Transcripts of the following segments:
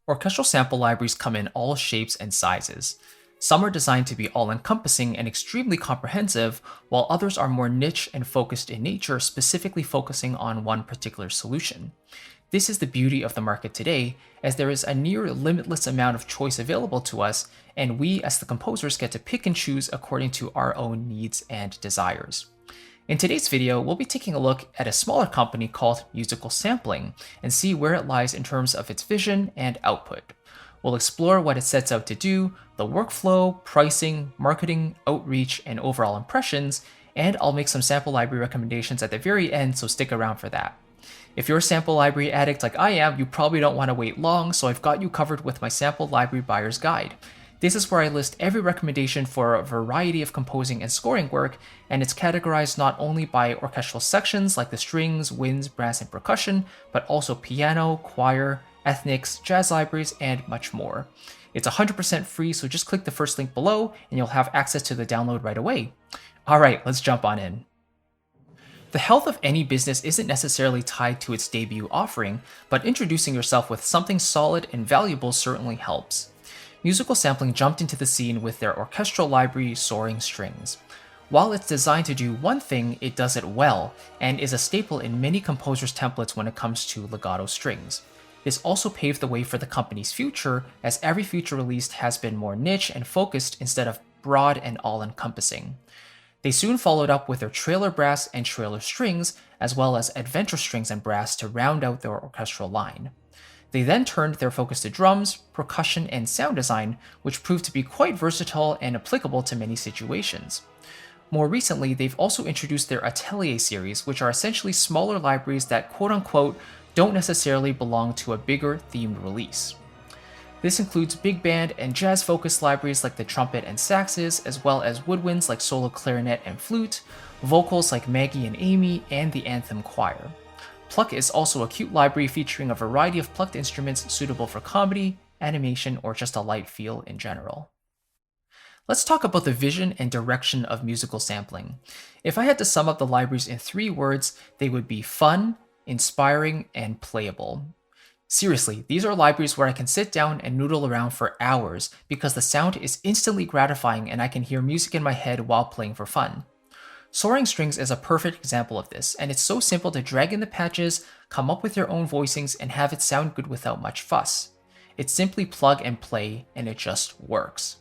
Orchestral sample libraries come in all shapes and sizes. Some are designed to be all-encompassing and extremely comprehensive, while others are more niche and focused in nature, specifically focusing on one particular solution. This is the beauty of the market today, as there is a near limitless amount of choice available to us, and we as the composers get to pick and choose according to our own needs and desires. In today's video, we'll be taking a look at a smaller company called Musical Sampling and see where it lies in terms of its vision and output. We'll explore what it sets out to do, the workflow, pricing, marketing, outreach, and overall impressions, and I'll make some sample library recommendations at the very end, so stick around for that. If you're a sample library addict like I am, you probably don't want to wait long, so I've got you covered with my sample library buyer's guide. This is where I list every recommendation for a variety of composing and scoring work, and it's categorized not only by orchestral sections like the strings, winds, brass, and percussion, but also piano, choir, ethnics, jazz libraries, and much more. It's 100% free, so just click the first link below and you'll have access to the download right away. Alright, let's jump on in. The health of any business isn't necessarily tied to its debut offering, but introducing yourself with something solid and valuable certainly helps. Musical Sampling jumped into the scene with their orchestral library, Soaring Strings. While it's designed to do one thing, it does it well, and is a staple in many composers' templates when it comes to legato strings. This also paved the way for the company's future, as every future release has been more niche and focused instead of broad and all-encompassing. They soon followed up with their trailer brass and trailer strings, as well as adventure strings and brass to round out their orchestral line. They then turned their focus to drums, percussion, and sound design, which proved to be quite versatile and applicable to many situations. More recently, they've also introduced their Atelier series, which are essentially smaller libraries that quote-unquote don't necessarily belong to a bigger themed release. This includes big band and jazz-focused libraries like the trumpet and saxes, as well as woodwinds like solo clarinet and flute, vocals like Maggie and Amy, and the anthem choir. Pluck is also a cute library featuring a variety of plucked instruments suitable for comedy, animation, or just a light feel in general. Let's talk about the vision and direction of Musical Sampling. If I had to sum up the libraries in 3 words, they would be fun, inspiring, and playable. Seriously, these are libraries where I can sit down and noodle around for hours because the sound is instantly gratifying and I can hear music in my head while playing for fun. Soaring Strings is a perfect example of this, and it's so simple to drag in the patches, come up with your own voicings, and have it sound good without much fuss. It's simply plug and play, and it just works.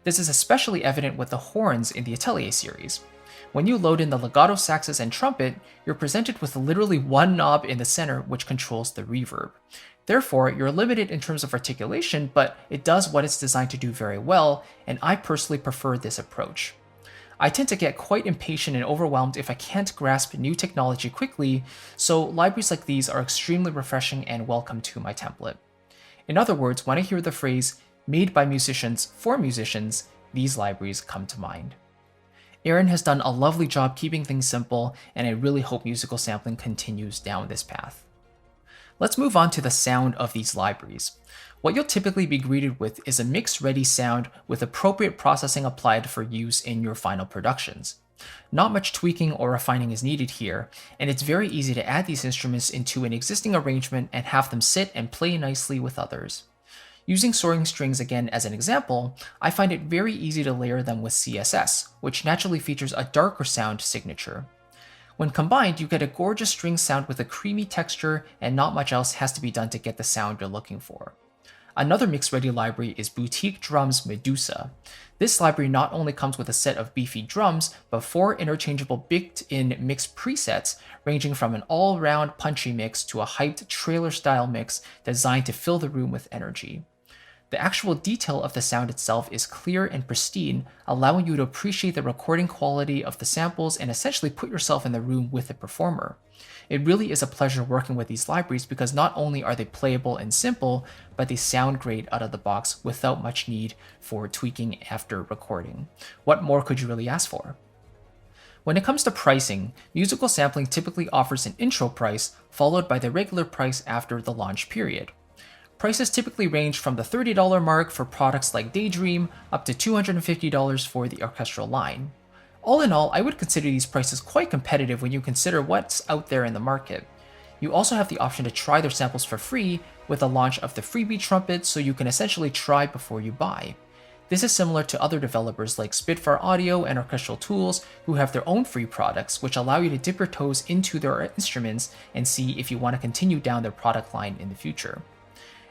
This is especially evident with the horns in the Atelier series. When you load in the legato saxes and trumpet, you're presented with literally one knob in the center which controls the reverb. Therefore, you're limited in terms of articulation, but it does what it's designed to do very well, and I personally prefer this approach. I tend to get quite impatient and overwhelmed if I can't grasp new technology quickly, so libraries like these are extremely refreshing and welcome to my template. In other words, when I hear the phrase, made by musicians for musicians, these libraries come to mind. Aaron has done a lovely job keeping things simple, and I really hope Musical Sampling continues down this path. Let's move on to the sound of these libraries. What you'll typically be greeted with is a mix-ready sound with appropriate processing applied for use in your final productions. Not much tweaking or refining is needed here, and it's very easy to add these instruments into an existing arrangement and have them sit and play nicely with others. Using Soaring Strings again as an example, I find it very easy to layer them with CSS, which naturally features a darker sound signature. When combined, you get a gorgeous string sound with a creamy texture, and not much else has to be done to get the sound you're looking for. Another mix-ready library is Boutique Drums Medusa. This library not only comes with a set of beefy drums, but 4 interchangeable built-in mix presets, ranging from an all-round punchy mix to a hyped trailer-style mix designed to fill the room with energy. The actual detail of the sound itself is clear and pristine, allowing you to appreciate the recording quality of the samples and essentially put yourself in the room with the performer. It really is a pleasure working with these libraries because not only are they playable and simple, but they sound great out of the box without much need for tweaking after recording. What more could you really ask for? When it comes to pricing, Musical Sampling typically offers an intro price followed by the regular price after the launch period. Prices typically range from the $30 mark for products like Daydream up to $250 for the orchestral line. All in all, I would consider these prices quite competitive when you consider what's out there in the market. You also have the option to try their samples for free with the launch of the freebie trumpet, so you can essentially try before you buy. This is similar to other developers like Spitfire Audio and Orchestral Tools, who have their own free products, which allow you to dip your toes into their instruments and see if you want to continue down their product line in the future.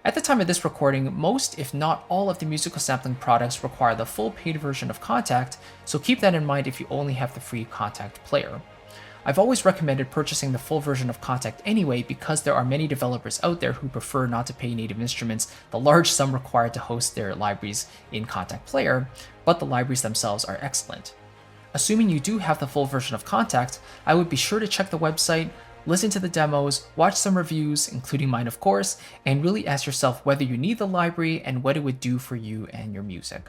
At the time of this recording, most, if not all, of the musical sampling products require the full paid version of Kontakt, so keep that in mind if you only have the free Kontakt player. I've always recommended purchasing the full version of Kontakt anyway because there are many developers out there who prefer not to pay Native Instruments the large sum required to host their libraries in Kontakt Player, but the libraries themselves are excellent. Assuming you do have the full version of Kontakt, I would be sure to check the website, listen to the demos, watch some reviews, including mine of course, and really ask yourself whether you need the library and what it would do for you and your music.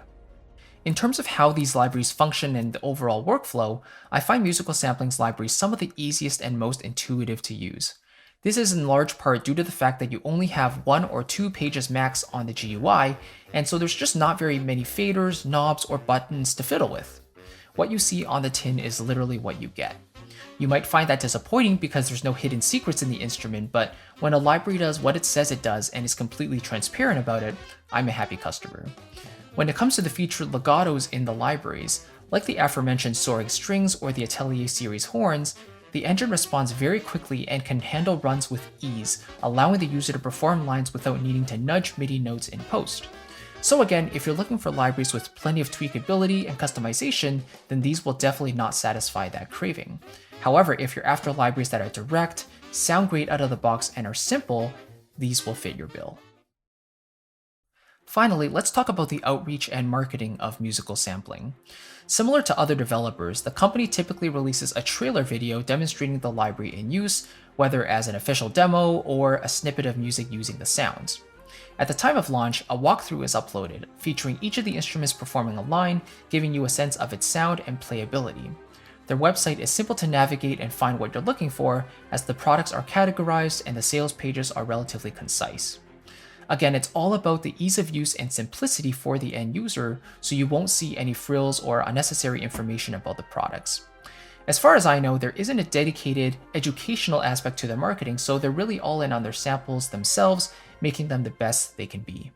In terms of how these libraries function and the overall workflow, I find Musical Sampling's libraries some of the easiest and most intuitive to use. This is in large part due to the fact that you only have 1 or 2 pages max on the GUI, and so there's just not very many faders, knobs, or buttons to fiddle with. What you see on the tin is literally what you get. You might find that disappointing because there's no hidden secrets in the instrument, but when a library does what it says it does and is completely transparent about it, I'm a happy customer. When it comes to the featured legatos in the libraries, like the aforementioned soaring strings or the Atelier series horns, the engine responds very quickly and can handle runs with ease, allowing the user to perform lines without needing to nudge MIDI notes in post. So again, if you're looking for libraries with plenty of tweakability and customization, then these will definitely not satisfy that craving. However, if you're after libraries that are direct, sound great out of the box, and are simple, these will fit your bill. Finally, let's talk about the outreach and marketing of musical sampling. Similar to other developers, the company typically releases a trailer video demonstrating the library in use, whether as an official demo or a snippet of music using the sounds. At the time of launch, a walkthrough is uploaded, featuring each of the instruments performing a line, giving you a sense of its sound and playability. Their website is simple to navigate and find what you're looking for, as the products are categorized and the sales pages are relatively concise. Again, it's all about the ease of use and simplicity for the end user, so you won't see any frills or unnecessary information about the products. As far as I know, there isn't a dedicated educational aspect to their marketing, so they're really all in on their samples themselves, making them the best they can be.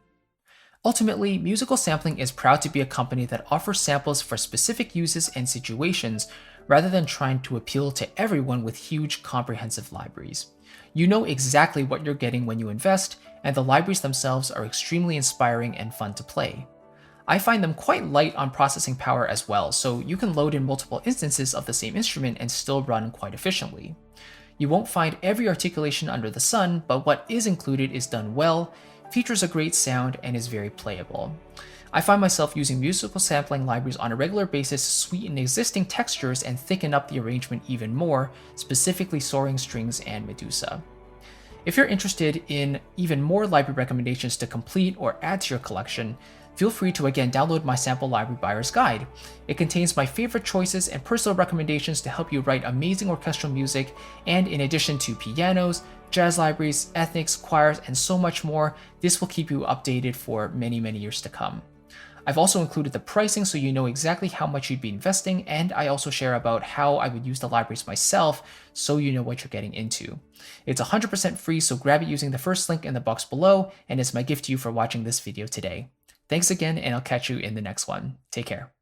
Ultimately, Musical Sampling is proud to be a company that offers samples for specific uses and situations, rather than trying to appeal to everyone with huge, comprehensive libraries. You know exactly what you're getting when you invest, and the libraries themselves are extremely inspiring and fun to play. I find them quite light on processing power as well, so you can load in multiple instances of the same instrument and still run quite efficiently. You won't find every articulation under the sun, but what is included is done well, features a great sound, and is very playable. I find myself using musical sampling libraries on a regular basis to sweeten existing textures and thicken up the arrangement even more, specifically soaring strings and Medusa. If you're interested in even more library recommendations to complete or add to your collection, feel free to again download my sample library buyer's guide. It contains my favorite choices and personal recommendations to help you write amazing orchestral music, and in addition to pianos, jazz libraries, ethnics, choirs, and so much more, this will keep you updated for many, many years to come. I've also included the pricing so you know exactly how much you'd be investing, and I also share about how I would use the libraries myself so you know what you're getting into. It's 100% free, so grab it using the first link in the box below, and it's my gift to you for watching this video today. Thanks again, and I'll catch you in the next one. Take care.